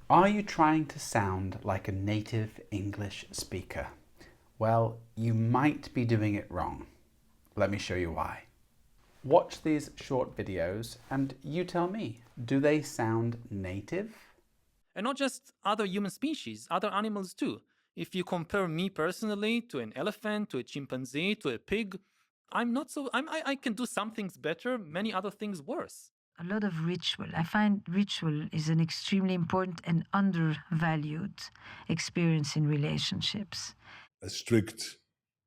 Are you trying to sound like a native English speaker? Well, you might be doing it wrong. Let me show you why. Watch these short videos and you tell me, do they sound native? And not just other human species, other animals too. If you compare me personally to an elephant, to a chimpanzee, to a pig, I can do some things better, many other things worse. A lot of ritual. I find ritual is an extremely important and undervalued experience in relationships. A strict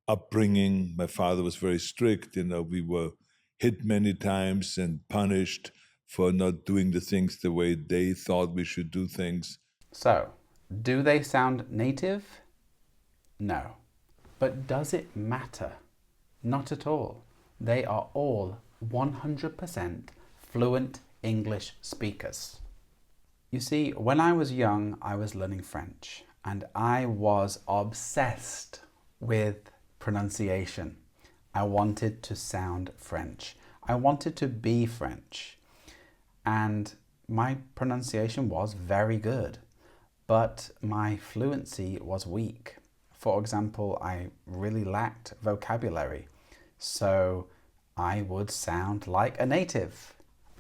upbringing. My father was very strict. We were hit many times and punished for not doing the things the way they thought we should do things. So, do they sound native? No. But does it matter? Not at all. They are all 100% fluent English speakers. You see, when I was young, I was learning French and I was obsessed with pronunciation. I wanted to sound French. I wanted to be French. And my pronunciation was very good, but my fluency was weak. For example, I really lacked vocabulary, so I would sound like a native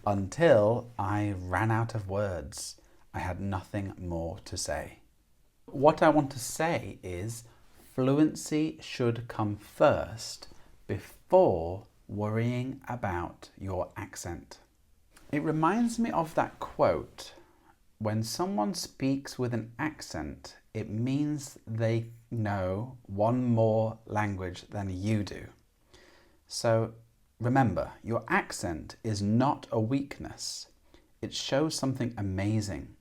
until I ran out of words. I had nothing more to say. What I want to say is fluency should come first before worrying about your accent. It reminds me of that quote, when someone speaks with an accent, it means they know one more language than you do. So remember, your accent is not a weakness. It shows something amazing,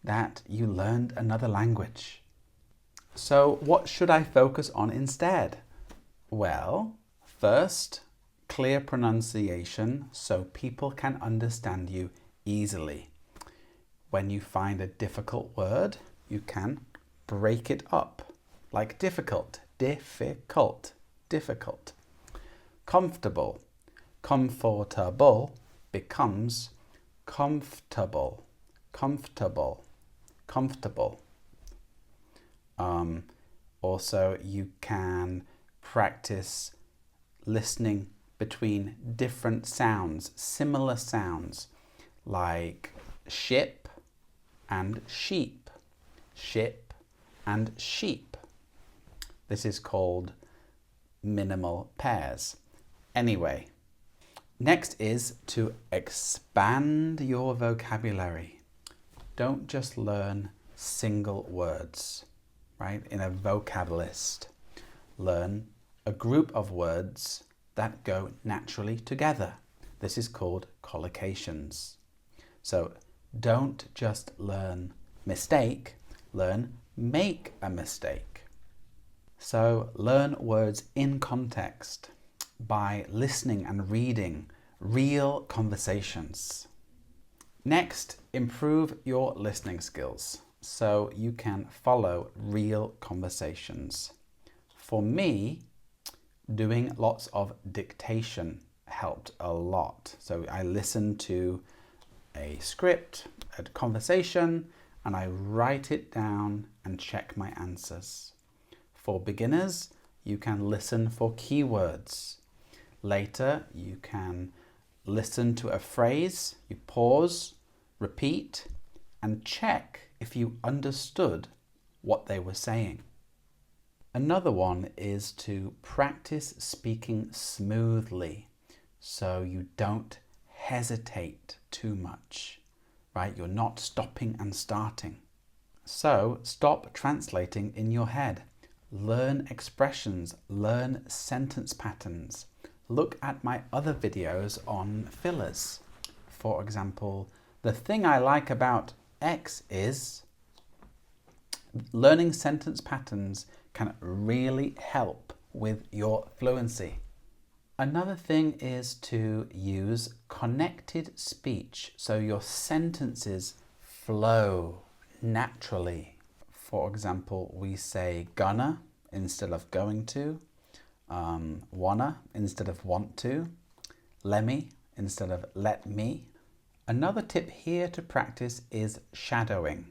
that you learned another language. So what should I focus on instead? Well, first, clear pronunciation so people can understand you easily. When you find a difficult word, you can break it up, like difficult, difficult, difficult. Comfortable, comfortable becomes comfortable, comfortable, comfortable. Also, you can practice listening between different sounds, similar sounds, like ship and sheep, ship and sheep. This is called minimal pairs. Anyway, next is to expand your vocabulary. Don't just learn single words, right? In a vocab list, learn a group of words that go naturally together. This is called collocations. So don't just learn mistake, learn make a mistake. So learn words in context by listening and reading real conversations. Next, improve your listening skills so you can follow real conversations. For me, doing lots of dictation helped a lot. So I listened to a script, a conversation, and I write it down and check my answers. For beginners, you can listen for keywords. Later, you can listen to a phrase, you pause, repeat, and check if you understood what they were saying. Another one is to practice speaking smoothly so you don't hesitate too much, right? You're not stopping and starting. So stop translating in your head. Learn expressions, learn sentence patterns. Look at my other videos on fillers. For example, the thing I like about X is learning sentence patterns can really help with your fluency. Another thing is to use connected speech so your sentences flow naturally. For example, we say gonna instead of going to, wanna instead of want to, lemme instead of let me. Another tip here to practice is shadowing.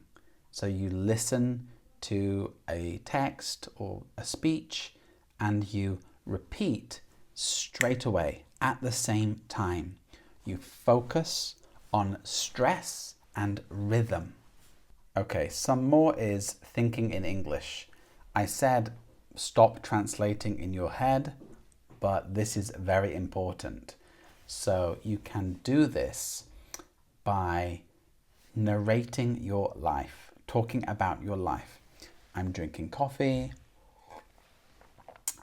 So you listen to a text or a speech and you repeat straight away at the same time. You focus on stress and rhythm. Okay, some more is thinking in English. I said stop translating in your head, but this is very important. So you can do this by narrating your life, talking about your life. I'm drinking coffee.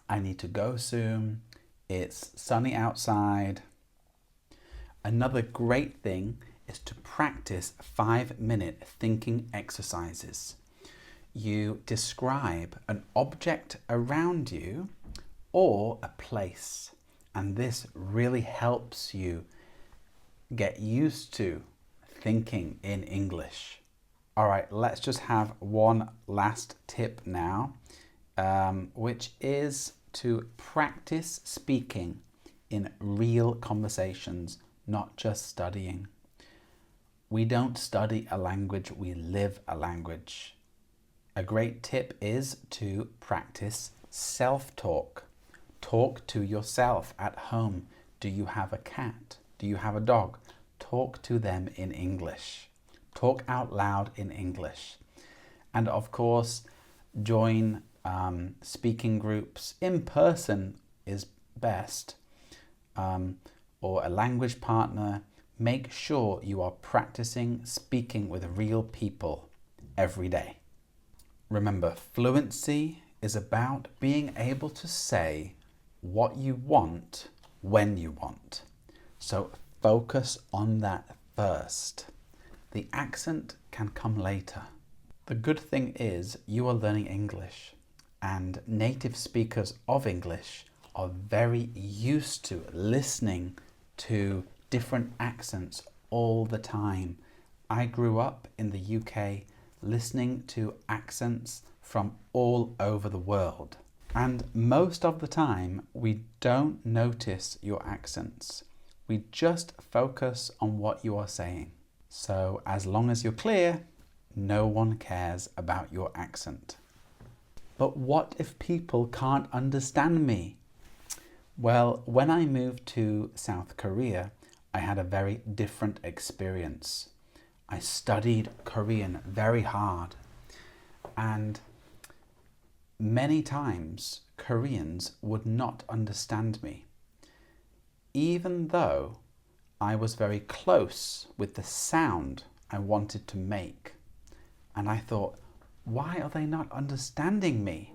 I need to go soon. It's sunny outside. Another great thing is to practice 5-minute thinking exercises. You describe an object around you or a place, and this really helps you get used to thinking in English. All right, let's just have one last tip now, which is to practice speaking in real conversations, not just studying. We don't study a language, we live a language. A great tip is to practice self-talk. Talk to yourself at home. Do you have a cat? Do you have a dog? Talk to them in English. Talk out loud in English. And of course, join speaking groups. In person is best, or a language partner. Make sure you are practicing speaking with real people every day. Remember, fluency is about being able to say what you want when you want. So focus on that first. The accent can come later. The good thing is you are learning English, and native speakers of English are very used to listening to different accents all the time. I grew up in the UK listening to accents from all over the world. And most of the time, we don't notice your accents. We just focus on what you are saying. So as long as you're clear, no one cares about your accent. But what if people can't understand me? Well, when I moved to South Korea, I had a very different experience. I studied Korean very hard, and many times Koreans would not understand me, even though I was very close with the sound I wanted to make. And I thought, why are they not understanding me?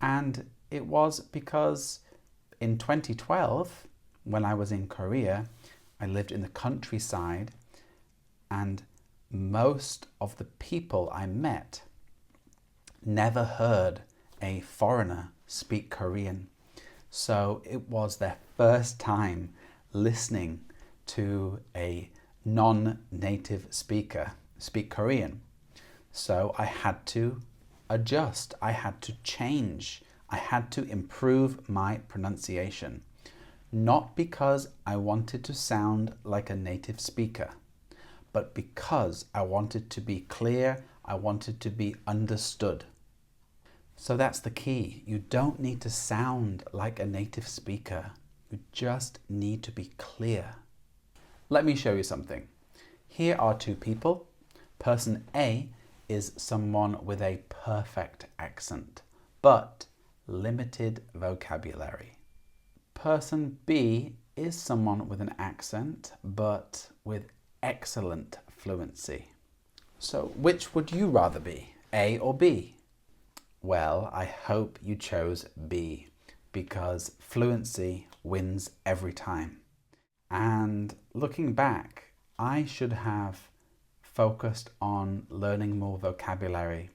And it was because in 2012, when I was in Korea, I lived in the countryside, and most of the people I met never heard a foreigner speak Korean. So it was their first time listening to a non-native speaker speak Korean. So I had to adjust, I had to change, I had to improve my pronunciation. Not because I wanted to sound like a native speaker, but because I wanted to be clear, I wanted to be understood. So that's the key. You don't need to sound like a native speaker. You just need to be clear. Let me show you something. Here are two people. Person A is someone with a perfect accent, but limited vocabulary. Person B is someone with an accent, but with excellent fluency. So which would you rather be, A or B? Well, I hope you chose B, because fluency wins every time. And looking back, I should have focused on learning more vocabulary,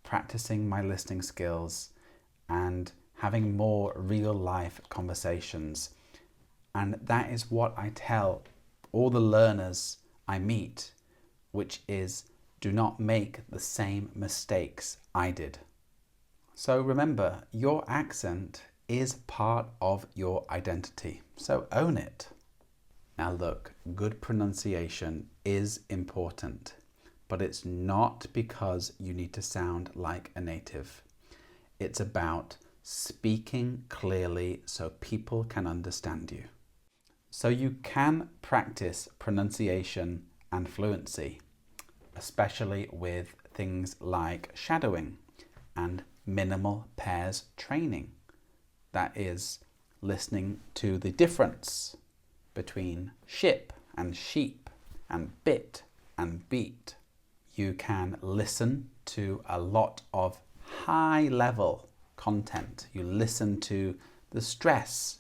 practicing my listening skills, and having more real-life conversations. And that is what I tell all the learners I meet, which is do not make the same mistakes I did. So remember, your accent is part of your identity, so own it. Now look, good pronunciation is important, but it's not because you need to sound like a native. It's about speaking clearly so people can understand you. So you can practice pronunciation and fluency, especially with things like shadowing and minimal pairs training. That is listening to the difference between ship and sheep and bit and beat. You can listen to a lot of high level content. You listen to the stress,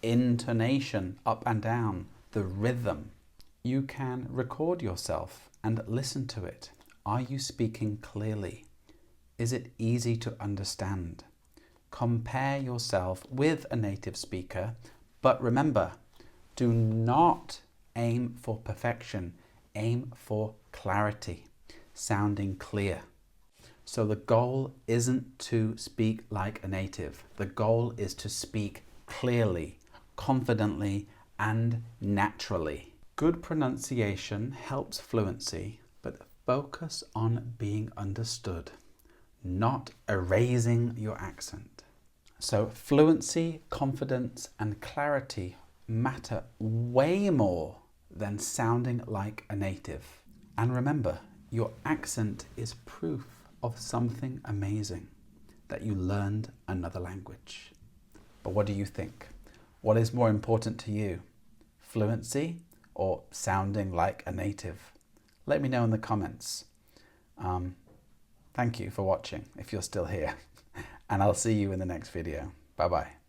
intonation up and down, the rhythm. You can record yourself and listen to it. Are you speaking clearly? Is it easy to understand? Compare yourself with a native speaker, but remember, do not aim for perfection. Aim for clarity, sounding clear. So the goal isn't to speak like a native. The goal is to speak clearly, confidently, and naturally. Good pronunciation helps fluency, but focus on being understood, not erasing your accent. So fluency, confidence, and clarity matter way more than sounding like a native. And remember, your accent is proof of something amazing, that you learned another language. But what do you think? What is more important to you? Fluency or sounding like a native? Let me know in the comments. Thank you for watching if you're still here, and I'll see you in the next video. Bye bye.